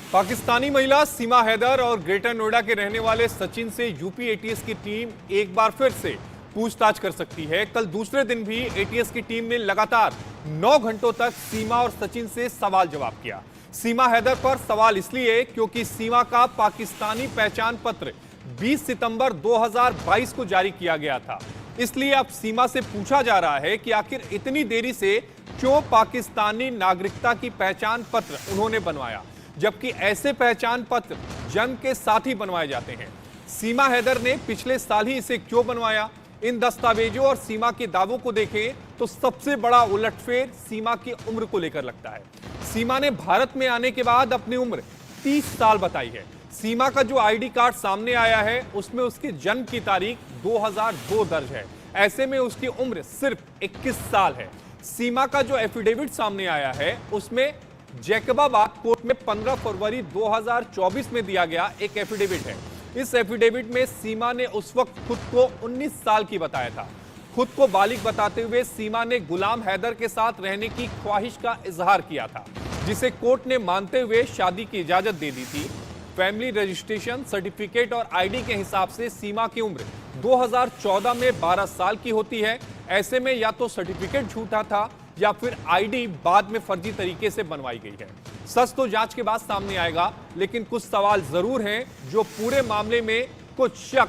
पाकिस्तानी महिला सीमा हैदर और ग्रेटर नोएडा के रहने वाले सचिन से यूपी एटीएस की टीम एक बार फिर से पूछताछ कर सकती है। कल दूसरे दिन भी एटीएस की टीम ने लगातार 9 घंटों तक सीमा और सचिन से सवाल जवाब किया। सीमा हैदर पर सवाल इसलिए क्योंकि सीमा का पाकिस्तानी पहचान पत्र 20 सितंबर 2022 को जारी किया गया था। इसलिए अब सीमा से पूछा जा रहा है कि आखिर इतनी देरी से क्यों पाकिस्तानी नागरिकता की पहचान पत्र उन्होंने बनवाया, जबकि ऐसे पहचान पत्र जन्म के साथ ही बनवाए जाते हैं। सीमा हैदर ने पिछले साल ही इसे क्यों बनवाया? इन दस्तावेजों और सीमा के दावों को देखें तो सबसे बड़ा उलटफेर सीमा की उम्र को लेकर लगता है। सीमा ने भारत में आने के बाद अपनी उम्र 30 साल बताई है। सीमा का जो आईडी कार्ड सामने आया है उसमें उसके जन्म की तारीख 2002 दर्ज है। ऐसे में उसकी उम्र सिर्फ 21 साल है। सीमा का जो एफिडेविट सामने आया है उसमें जैकबाबाद कोर्ट में 15 फरवरी 2024 में दिया गया एक एफिडेविट है। इस एफिडेविट में सीमा ने उस वक्त खुद को 19 साल की बताया था। खुद को बालिग बताते हुए सीमा ने गुलाम हैदर के साथ रहने की ख्वाहिश का इजहार किया था, जिसे कोर्ट ने मानते हुए शादी की इजाजत दे दी थी। फैमिली रजिस्ट्रेशन सर्टिफिकेट और आईडी के हिसाब से सीमा की उम्र 2014 में 12 साल की होती है। ऐसे में या तो सर्टिफिकेट झूठा था या फिर आईडी बाद में फर्जी तरीके से बनवाई गई है। सच तो जांच के बाद सामने आएगा, लेकिन कुछ सवाल जरूर हैं जो पूरे मामले में कुछ शक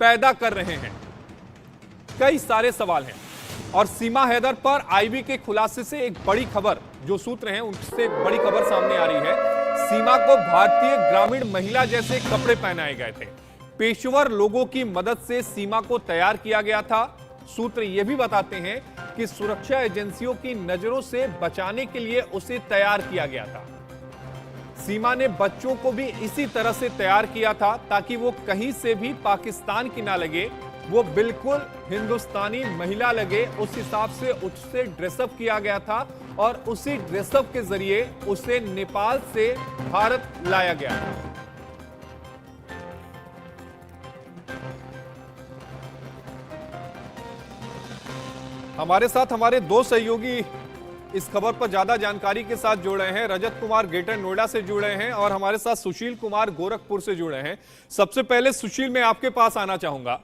पैदा कर रहे हैं। कई सारे सवाल हैं और सीमा हैदर पर आईबी के खुलासे से एक बड़ी खबर, जो सूत्र हैं उनसे एक बड़ी खबर सामने आ रही है। सीमा को भारतीय ग्रामीण महिला जैसे कपड़े पहनाए गए थे। पेशेवर लोगों की मदद से सीमा को तैयार किया गया था। सूत्र यह भी बताते हैं कि सुरक्षा एजेंसियों की नजरों से बचाने के लिए उसे तैयार किया गया था। सीमा ने बच्चों को भी इसी तरह से तैयार किया था ताकि वो कहीं से भी पाकिस्तान की ना लगे, वो बिल्कुल हिंदुस्तानी महिला लगे। उस हिसाब से उससे ड्रेसअप किया गया था और उसी ड्रेसअप के जरिए उसे नेपाल से भारत लाया गया। हमारे साथ हमारे दो सहयोगी इस खबर पर ज्यादा जानकारी के साथ जुड़ रहे हैं। रजत कुमार ग्रेटर नोएडा से जुड़े हैं और हमारे साथ सुशील कुमार गोरखपुर से जुड़े हैं। सबसे पहले सुशील, मैं आपके पास आना चाहूंगा।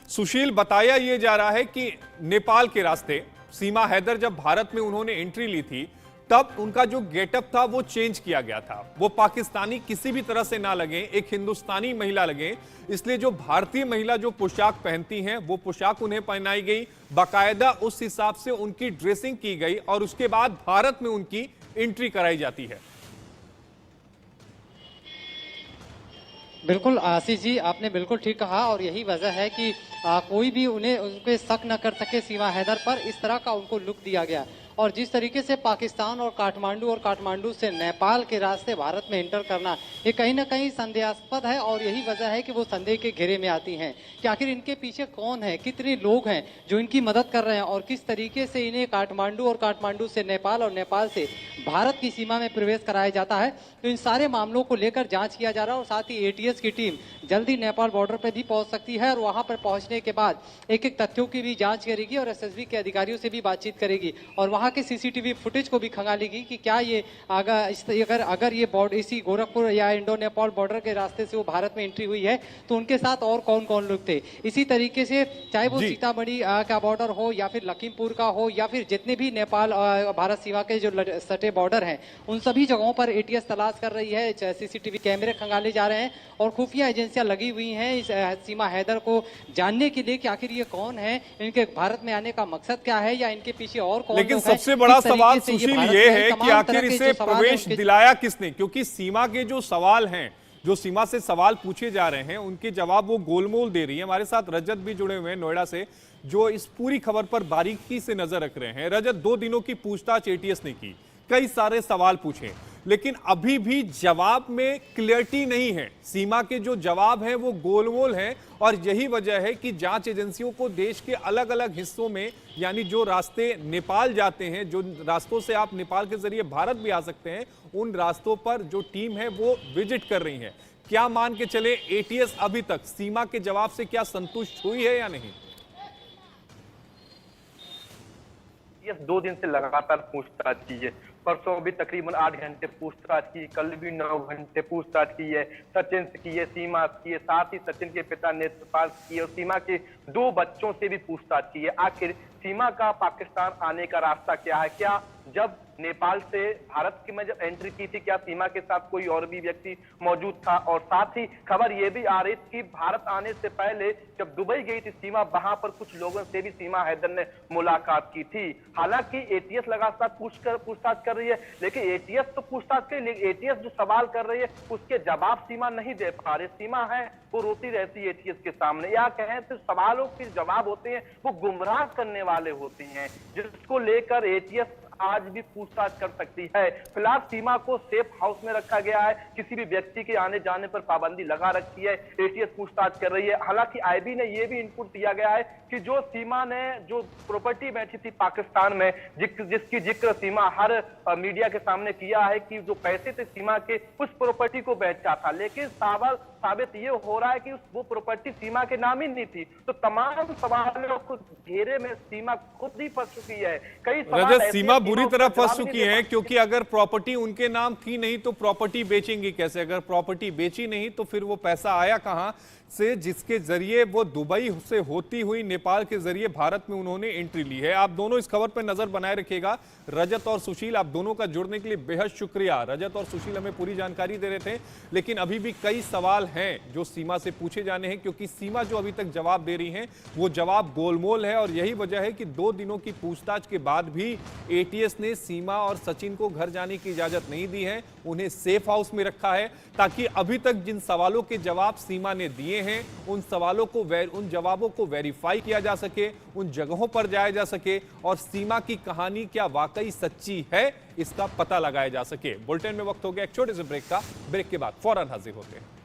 सुशील, बताया यह जा रहा है कि नेपाल के रास्ते सीमा हैदर जब भारत में उन्होंने एंट्री ली थी तब उनका जो गेटअप था वो चेंज किया गया था। वो पाकिस्तानी किसी भी तरह से ना लगे, एक हिंदुस्तानी महिला लगे। इसलिए जो भारतीय महिला जो पोशाक पहनती हैं वो पोशाक उन्हें पहनाई गई, बाकायदा उस हिसाब से उनकी ड्रेसिंग की गई और उसके बाद भारत में उनकी एंट्री कराई जाती है। बिल्कुल आशीष जी, आपने बिल्कुल ठीक कहा और यही वजह है कि कोई भी उन्हें उनके शक न कर सके सीमा हैदर पर। इस तरह का उनको लुक दिया गया और जिस तरीके से पाकिस्तान और काठमांडू से नेपाल के रास्ते भारत में एंटर करना, ये कहीं ना कहीं संदेहास्पद है और यही वजह है कि वो संदेह के घेरे में आती हैं कि आखिर इनके पीछे कौन है, कितने लोग हैं जो इनकी मदद कर रहे हैं और किस तरीके से इन्हें काठमांडू से नेपाल और नेपाल से भारत की सीमा में प्रवेश कराया जाता है। तो इन सारे मामलों को लेकर जांच किया जा रहा है और साथ ही एटीएस की टीम जल्दी नेपाल बॉर्डर पर भी पहुंच सकती है और वहां पर पहुंचने के बाद एक एक तथ्यों की भी जांच करेगी और एसएसबी के अधिकारियों से भी बातचीत करेगी और वहां के सीसीटीवी फुटेज को भी खंगालेगी कि क्या ये अगर ये बॉर्डर इसी गोरखपुर या इंडो नेपाल बॉर्डर के रास्ते से वो भारत में एंट्री हुई है तो उनके साथ और कौन कौन लोग थे। इसी तरीके से चाहे वो सीतामढ़ी का बॉर्डर हो या फिर लखीमपुर का हो या फिर जितने भी नेपाल भारत सीमा के जो सटे बॉर्डर हैं उन सभी जगहों पर एटीएस तलाश कर रही है। सीसीटीवी कैमरे खंगाले जा रहे हैं और खुफिया एजेंसियां लगी हुई हैं इस सीमा हैदर को जानने के लिए कि आखिर ये कौन है, इनके भारत में आने का मकसद क्या है या इनके पीछे और कौन। लेकिन सबसे बड़ा सवाल सुशील ये है कि आखिर इसे प्रवेश दिलाया किसने, क्योंकि सीमा के जो सवाल हैं, जो सीमा से सवाल पूछे जा रहे हैं उनके जवाब वो गोलमोल दे रही है। हमारे साथ रजत भी जुड़े हुए हैं नोएडा से, जो इस पूरी खबर पर बारीकी से नजर रख रहे हैं। रजत, 2 दिनों की पूछताछ एटीएस ने की, कई सारे सवाल पूछे, लेकिन अभी भी जवाब में क्लियरिटी नहीं है। सीमा के जो जवाब हैं वो गोलमोल हैं और यही वजह है कि जांच एजेंसियों को देश के अलग अलग हिस्सों में, यानी जो रास्ते नेपाल जाते हैं, जो रास्तों से आप नेपाल के जरिए भारत भी आ सकते हैं, उन रास्तों पर जो टीम है वो विजिट कर रही है। क्या मान के चले एटीएस अभी तक सीमा के जवाब से क्या संतुष्ट हुई है या नहीं? ये 2 दिन से लगातार पूछताछ की है परसों भी तकरीबन 8 घंटे पूछताछ की, कल भी 9 घंटे पूछताछ की है। सचिन से की है, सीमा से की है, साथ ही सचिन के पिता नेत्रपाल से की है और सीमा के 2 बच्चों से भी पूछताछ की है। आखिर सीमा का पाकिस्तान आने का रास्ता क्या है? क्या जब नेपाल से भारत में जब एंट्री की थी, क्या सीमा के साथ कोई और भी व्यक्ति मौजूद था? और साथ ही खबर यह भी आ रही थी कि भारत आने से पहले जब दुबई गई थी सीमा, वहां पर कुछ लोगों से भी सीमा हैदर ने मुलाकात की थी। हालांकि एटीएस लगातार पूछताछ कर रही है, लेकिन एटीएस तो पूछताछ कर, लेकिन एटीएस जो सवाल कर रही है उसके जवाब सीमा नहीं दे पा रही। सीमा है वो रोती रहती है एटीएस के सामने, या कहें तो सवालों के जवाब होते हैं वो गुमराह करने वाले होते हैं, जिसको लेकर एटीएस आज भी पूछताछ कर सकती है। फिलहाल सीमा को सेफ हाउस में रखा गया है, किसी भी व्यक्ति के आने जाने पर पाबंदी लगा रखी है। एटीएस पूछताछ कर रही है। हालांकि आईबी ने यह भी इनपुट दिया गया है कि जो सीमा ने जो प्रॉपर्टी बेची थी पाकिस्तान में, जिसकी जिक्र सीमा हर मीडिया के सामने किया है कि जो पैसे थे सीमा के उस प्रॉपर्टी को बेचा था, लेकिन साबित ये हो रहा है कि वो प्रॉपर्टी सीमा के नाम ही नहीं थी। तो तमाम सवालों को घेरे में सीमा खुद ही फंस चुकी है। कई सवाल सीमा बुरी तरह फंस चुकी है, क्योंकि अगर प्रॉपर्टी उनके नाम की नहीं तो प्रॉपर्टी बेचेंगी कैसे? अगर प्रॉपर्टी बेची नहीं तो फिर वो पैसा आया कहां से जिसके जरिए वो दुबई से होती हुई नेपाल के जरिए भारत में उन्होंने एंट्री ली है? आप दोनों इस खबर पर नजर बनाए रखिएगा। रजत और सुशील, आप दोनों का जुड़ने के लिए बेहद शुक्रिया। रजत और सुशील हमें पूरी जानकारी दे रहे थे, लेकिन अभी भी कई सवाल हैं जो सीमा से पूछे जाने हैं, क्योंकि सीमा जो अभी तक जवाब दे रही हैं वो जवाब गोलमोल है। और यही वजह है कि 2 दिनों की पूछताछ के बाद भी एटीएस ने सीमा और सचिन को घर जाने की इजाजत नहीं दी है, उन्हें सेफ हाउस में रखा है, ताकि अभी तक जिन सवालों के जवाब सीमा ने दिए हैं उन जवाबों को वेरीफाई किया जा सके, उन जगहों पर जाया जा सके और सीमा की कहानी क्या वाकई सच्ची है इसका पता लगाया जा सके। बुलेटिन में वक्त हो गया एक छोटे से ब्रेक का। ब्रेक के बाद फौरन हाजिर होते हैं।